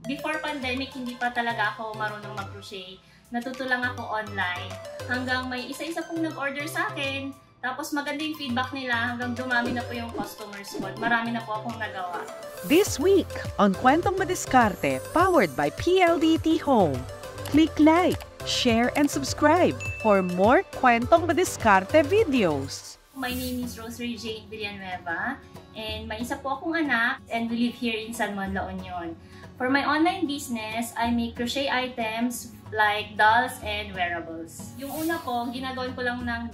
Before pandemic, hindi pa talaga ako marunong mag-crochet. Natuto lang ako online. Hanggang may isa-isa pong nag-order sa akin. Tapos maganda yung feedback nila hanggang dumami na po yung customers ko. Marami na po akong nagawa. This week on Kwentong Madiskarte, powered by PLDT Home. Click like, share, and subscribe for more Kwentong Madiskarte videos. My name is Rosary Jane Villanueva and may isa po akong anak and we live here in San Juan, La Union. For my online business, I make crochet items like dolls and wearables. Yung una po, ginagawin ko lang ng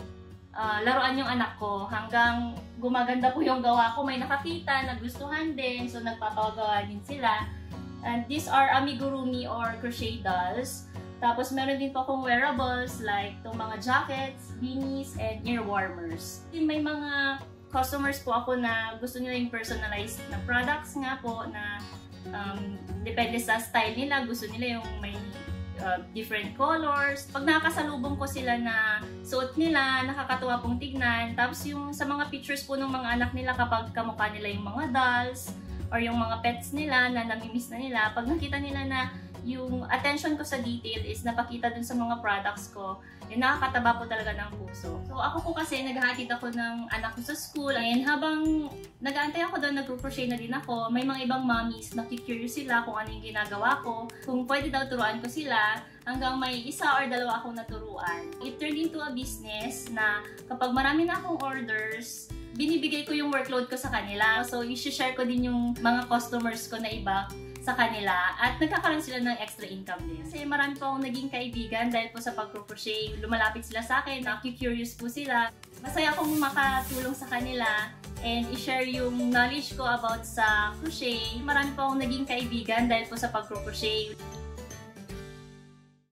laruan yung anak ko hanggang gumaganda po yung gawa ko. May nakakita, nagustuhan din, so nagpapagawa din sila. And these are amigurumi or crochet dolls. Tapos meron din po akong wearables like itong mga jackets, beanies, and ear warmers. May mga customers po ako na gusto nila yung personalized na products nga po na depende sa style nila. Gusto nila yung may different colors. Pag nakakasalubong ko sila na suot nila, nakakatuwa pong tignan. Tapos yung sa mga pictures po ng mga anak nila kapag kamukha nila yung mga dolls or yung mga pets nila na namimiss na nila, pag nakita nila na yung attention ko sa detail is napakita dun sa mga products ko, nakakataba po talaga ng puso. So ako po kasi naghahatid ako ng anak ko sa school and habang nag-aantay ako doon, nag-crochet na din ako, may mga ibang mommies nakikurious sila kung ano yung ginagawa ko, kung pwede daw turuan ko sila, hanggang may isa or dalawa akong naturuan. It turned into a business na kapag marami na akong orders, binibigay ko yung workload ko sa kanila. So i-share ko din yung mga customers ko na iba sa kanila at nagkakaroon sila ng extra income din. Kasi marami po akong naging kaibigan dahil po sa pag-crochet. Lumalapit sila sa akin, curious po sila. Masaya akong makatulong sa kanila and i-share yung knowledge ko about sa crochet. Marami po akong naging kaibigan dahil po sa pag-crochet.